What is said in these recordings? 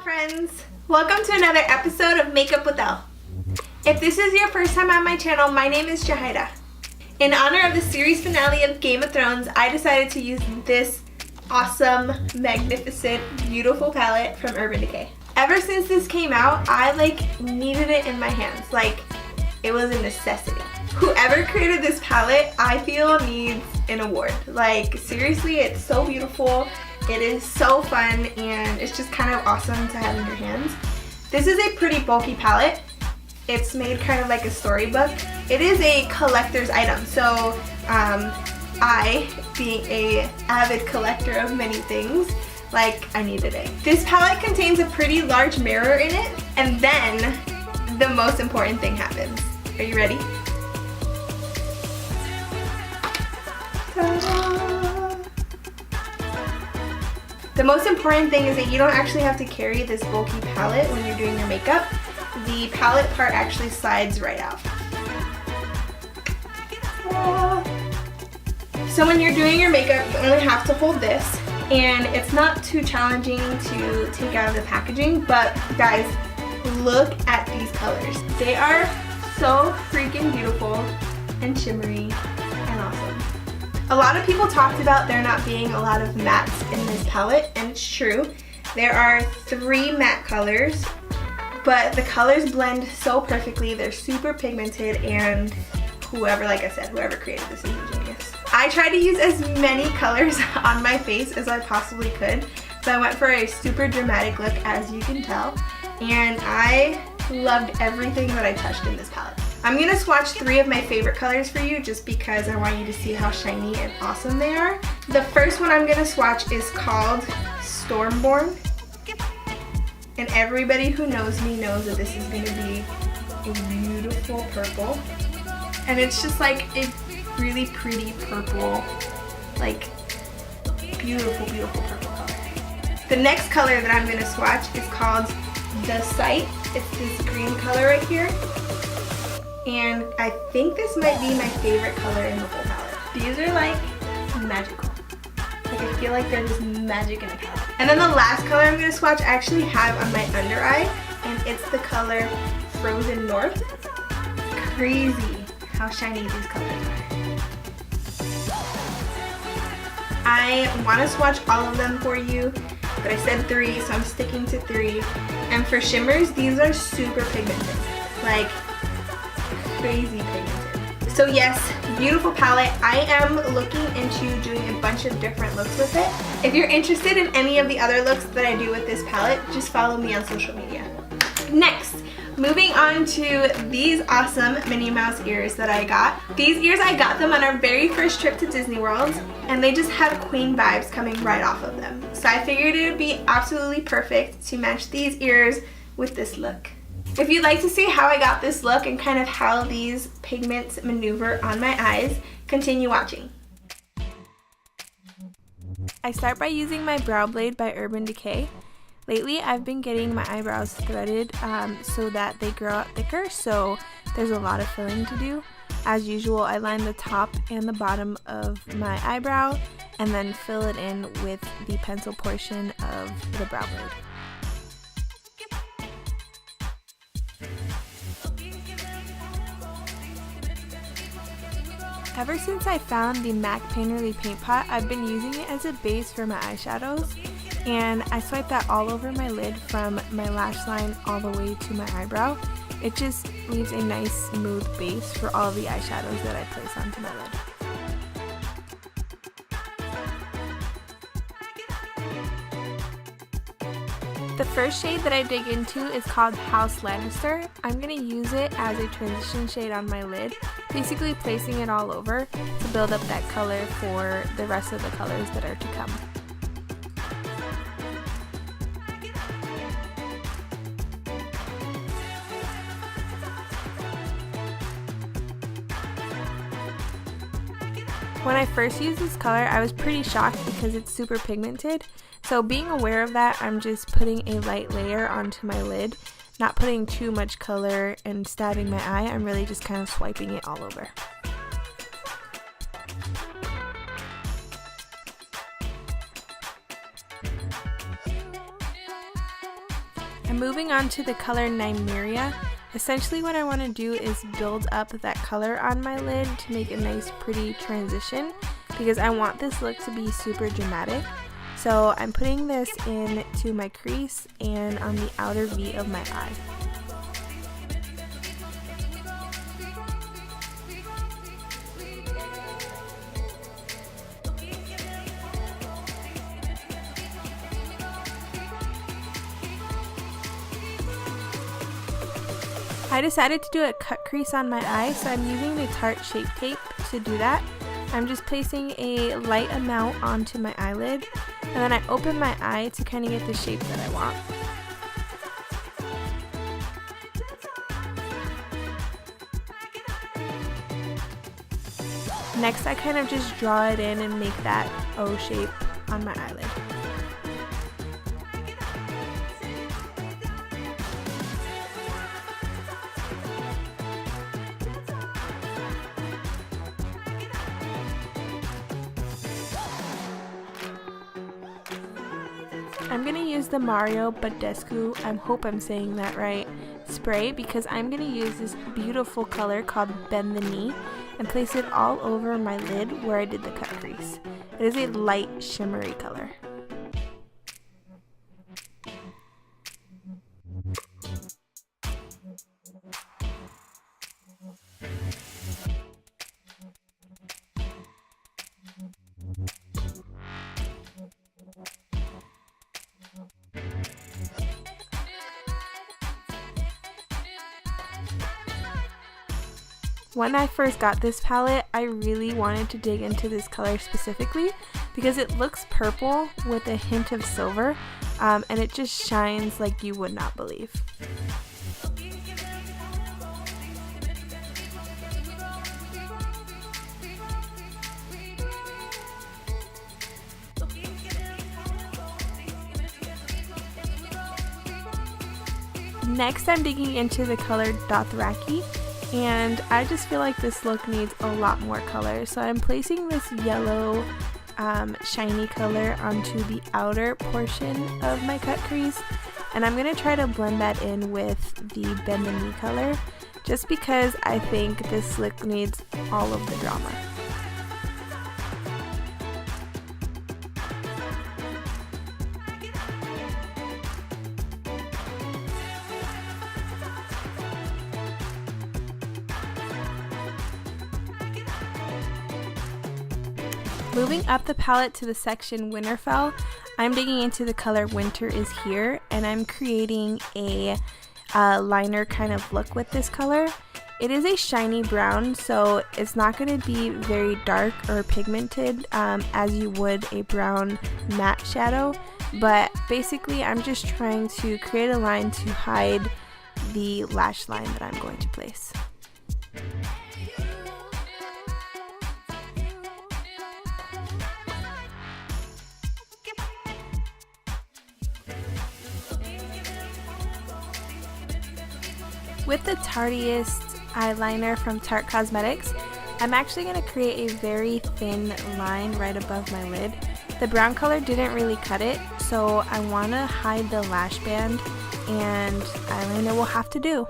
friends! Welcome to another episode of Makeup with Elle. If this is your first time on my channel, my name is Llajaira. In honor of the series finale of Game of Thrones, I decided to use this awesome, magnificent, beautiful palette from Urban Decay. Ever since this came out, I needed it in my hands. It was a necessity. Whoever created this palette, I feel needs an award. Seriously, it's so beautiful. It is so fun, and it's just kind of awesome to have in your hands. This is a pretty bulky palette. It's made kind of like a storybook. It is a collector's item, so I, being an avid collector of many things, I needed it. This palette contains a pretty large mirror in it, and then the most important thing happens. Are you ready? Ta-da! The most important thing is that you don't actually have to carry this bulky palette when you're doing your makeup. The palette part actually slides right out. So when you're doing your makeup, you only have to hold this, and it's not too challenging to take out of the packaging, but guys, look at these colors. They are so freaking beautiful and shimmery and awesome. A lot of people talked about there not being a lot of mattes in this palette, and it's true. There are 3 matte colors, but the colors blend so perfectly. They're super pigmented, and whoever created this is a genius. I tried to use as many colors on my face as I possibly could, so I went for a super dramatic look, as you can tell, and I loved everything that I touched in this palette. I'm going to swatch 3 of my favorite colors for you just because I want you to see how shiny and awesome they are. The first one I'm going to swatch is called Stormborn. And everybody who knows me knows that this is going to be a beautiful purple. And it's just a really pretty purple, beautiful, beautiful purple color. The next color that I'm going to swatch is called The Sight. It's this green color right here. And I think this might be my favorite color in the whole palette. These are magical. I feel like they're just magic in a palette. And then the last color I'm going to swatch I actually have on my under eye, and it's the color Frozen North. Crazy how shiny these colors are. I want to swatch all of them for you, but I said 3, so I'm sticking to 3. And for shimmers, these are super pigmented. Crazy pigmented. So yes, beautiful palette. I am looking into doing a bunch of different looks with it. If you're interested in any of the other looks that I do with this palette, just follow me on social media. Next, moving on to these awesome Minnie Mouse ears that I got. These ears, I got them on our very first trip to Disney World, and they just had queen vibes coming right off of them. So I figured it would be absolutely perfect to match these ears with this look. If you'd like to see how I got this look and kind of how these pigments maneuver on my eyes, continue watching. I start by using my brow blade by Urban Decay. Lately, I've been getting my eyebrows threaded so that they grow out thicker, so there's a lot of filling to do. As usual, I line the top and the bottom of my eyebrow and then fill it in with the pencil portion of the brow blade. Ever since I found the MAC Painterly Paint Pot, I've been using it as a base for my eyeshadows, and I swipe that all over my lid from my lash line all the way to my eyebrow. It just leaves a nice smooth base for all the eyeshadows that I place onto my lid. The first shade that I dig into is called House Lannister. I'm going to use it as a transition shade on my lid, basically placing it all over to build up that color for the rest of the colors that are to come. When I first used this color, I was pretty shocked because it's super pigmented. So being aware of that, I'm just putting a light layer onto my lid, not putting too much color and stabbing my eye. I'm really just kind of swiping it all over. I'm moving on to the color Nymeria. Essentially what I want to do is build up that color on my lid to make a nice pretty transition, because I want this look to be super dramatic. So I'm putting this into my crease and on the outer V of my eye. I decided to do a cut crease on my eye, so I'm using the Tarte Shape Tape to do that. I'm just placing a light amount onto my eyelid, and then I open my eye to kind of get the shape that I want. Next, I kind of just draw it in and make that O shape on my eyelid. I'm going to use the Badescu, I hope I'm saying that right, spray, because I'm going to use this beautiful color called Bend the Knee and place it all over my lid where I did the cut crease. It is a light shimmery color. When I first got this palette, I really wanted to dig into this color specifically because it looks purple with a hint of silver, and it just shines like you would not believe. Next, I'm digging into the color Dothraki. And I just feel like this look needs a lot more color, so I'm placing this yellow shiny color onto the outer portion of my cut crease, and I'm going to try to blend that in with the Bend the Knee color, just because I think this look needs all of the drama. Moving up the palette to the section Winterfell, I'm digging into the color Winter is Here, and I'm creating a liner kind of look with this color. It is a shiny brown, so it's not going to be very dark or pigmented as you would a brown matte shadow, but basically I'm just trying to create a line to hide the lash line that I'm going to place. With the Tartiest eyeliner from Tarte Cosmetics, I'm actually going to create a very thin line right above my lid. The brown color didn't really cut it, so I want to hide the lash band, and eyeliner will have to do.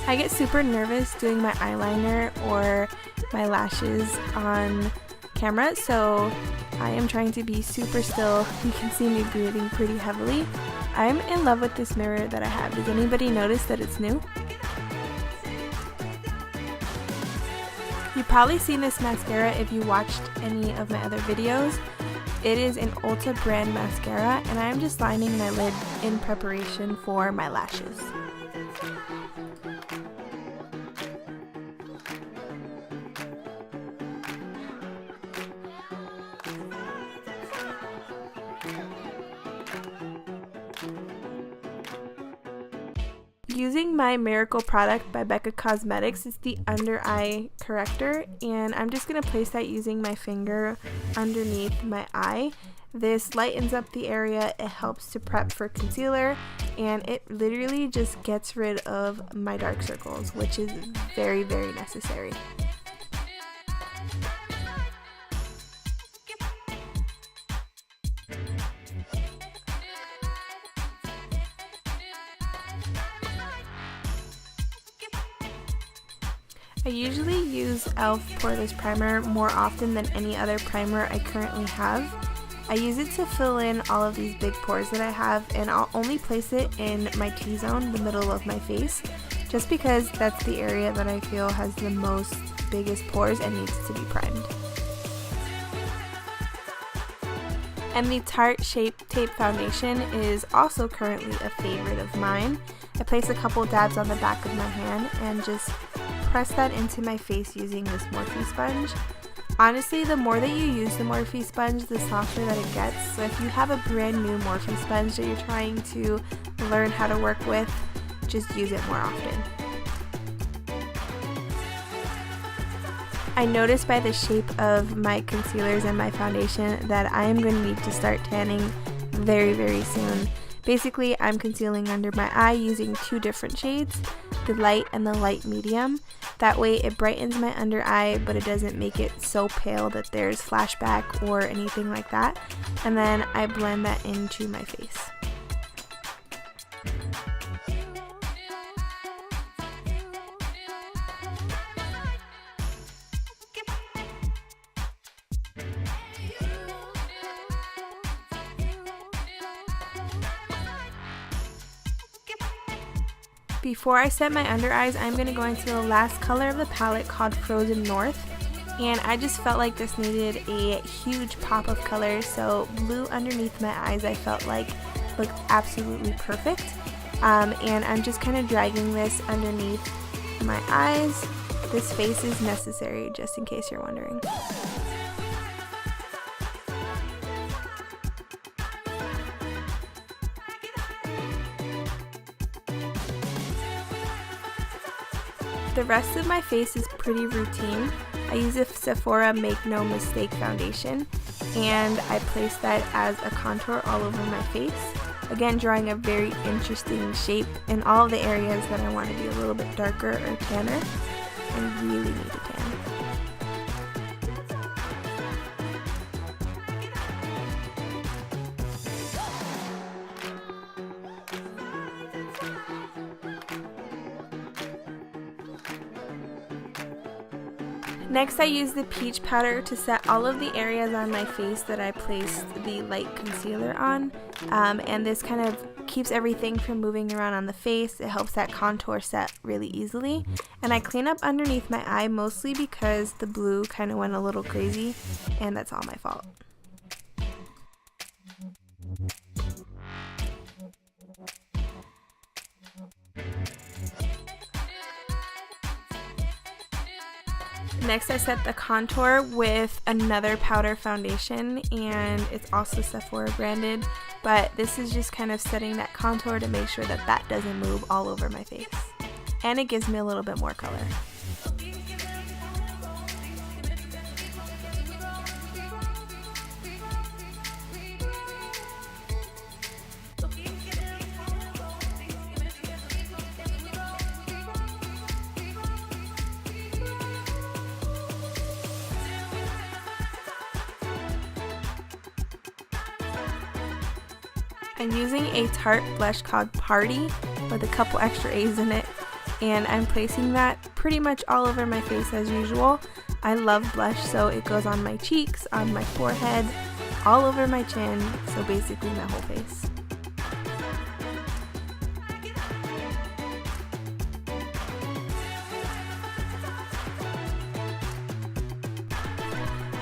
I get super nervous doing my eyeliner or my lashes on camera, so I am trying to be super still. You can see me breathing pretty heavily. I'm in love with this mirror that I have. Does anybody notice that it's new? You've probably seen this mascara if you watched any of my other videos. It is an Ulta brand mascara, and I'm just lining my lid in preparation for my lashes. Using my Miracle product by Becca Cosmetics, it's the under eye corrector, and I'm just going to place that using my finger underneath my eye, This lightens up the area, it helps to prep for concealer, and it literally just gets rid of my dark circles, which is very, very necessary. I usually use e.l.f. Poreless Primer more often than any other primer I currently have. I use it to fill in all of these big pores that I have, and I'll only place it in my T-zone, the middle of my face, just because that's the area that I feel has the most biggest pores and needs to be primed. And the Tarte Shape Tape Foundation is also currently a favorite of mine. I place a couple dabs on the back of my hand and just press that into my face using this Morphe sponge. Honestly, the more that you use the Morphe sponge, the softer that it gets. So if you have a brand new Morphe sponge that you're trying to learn how to work with, just use it more often. I noticed by the shape of my concealers and my foundation that I am going to need to start tanning very, very soon. Basically, I'm concealing under my eye using two different shades, the light and the light medium. That way it brightens my under eye, but it doesn't make it so pale that there's flashback or anything like that. And then I blend that into my face. Before I set my under eyes, I'm going to go into the last color of the palette called Frozen North, and I just felt like this needed a huge pop of color, so blue underneath my eyes I felt like looked absolutely perfect. And I'm just kind of dragging this underneath my eyes. This face is necessary, just in case you're wondering. The rest of my face is pretty routine. I use a Sephora Make No Mistake foundation, and I place that as a contour all over my face. Again, drawing a very interesting shape in all the areas that I want to be a little bit darker or tanner. I really need a tan. Next, I use the peach powder to set all of the areas on my face that I placed the light concealer on, and this kind of keeps everything from moving around on the face. It helps that contour set really easily, and I clean up underneath my eye mostly because the blue kind of went a little crazy, and that's all my fault. Next, I set the contour with another powder foundation, and it's also Sephora branded, but this is just kind of setting that contour to make sure that that doesn't move all over my face. And it gives me a little bit more color. I'm using a Tarte blush called Party with a couple extra A's in it, and I'm placing that pretty much all over my face as usual. I love blush, so it goes on my cheeks, on my forehead, all over my chin, so basically my whole face.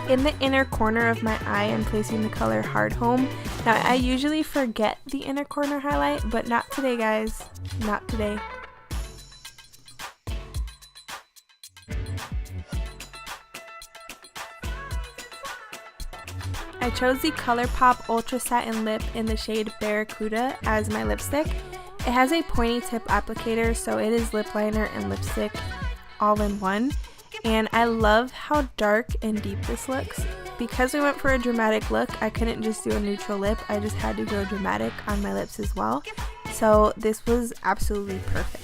In the inner corner of my eye, I'm placing the color Hard Home. Now, I usually forget the inner corner highlight, but not today, guys. Not today. I chose the ColourPop Ultra Satin Lip in the shade Barracuda as my lipstick. It has a pointy tip applicator, so it is lip liner and lipstick all in one. And I love how dark and deep this looks. because we went for a dramatic look, I couldn't just do a neutral lip. I just had to go dramatic on my lips as well. So this was absolutely perfect.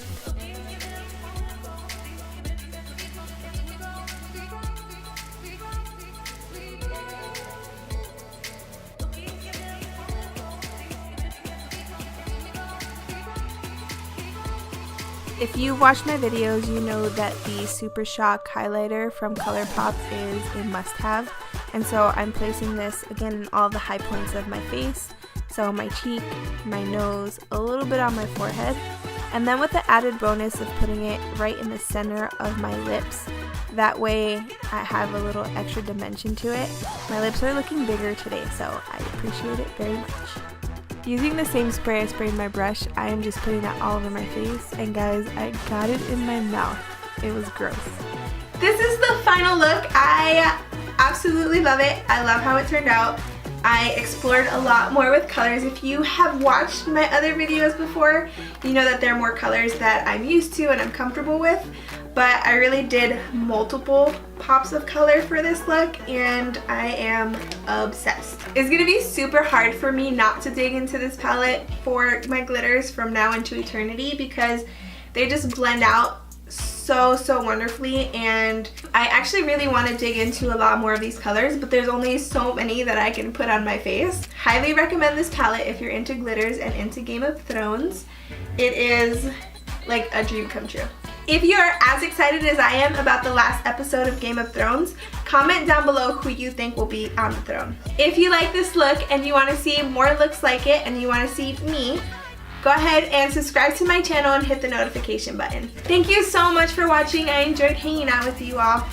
If you watch my videos, you know that the Super Shock highlighter from ColourPop is a must-have, and so I'm placing this again in all the high points of my face, so my cheek, my nose, a little bit on my forehead, and then with the added bonus of putting it right in the center of my lips. That way I have a little extra dimension to it. My lips are looking bigger today, so I appreciate it very much. Using the same spray I sprayed my brush, I am just putting that all over my face, and guys, I got it in my mouth. It was gross. This is the final look. I absolutely love it. I love how it turned out. I explored a lot more with colors. If you have watched my other videos before, you know that there are more colors that I'm used to and I'm comfortable with. But I really did multiple pops of color for this look, and I am obsessed. It's gonna be super hard for me not to dig into this palette for my glitters from now into eternity, because they just blend out so wonderfully, and I actually really want to dig into a lot more of these colors, but there's only so many that I can put on my face. Highly recommend this palette if you're into glitters and into Game of Thrones. It is like a dream come true. If you are as excited as I am about the last episode of Game of Thrones, comment down below who you think will be on the throne. If you like this look and you want to see more looks like it and you want to see me, go ahead and subscribe to my channel and hit the notification button. Thank you so much for watching. I enjoyed hanging out with you all.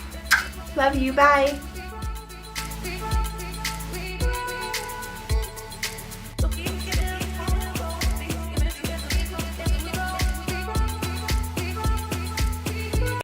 Love you. Bye.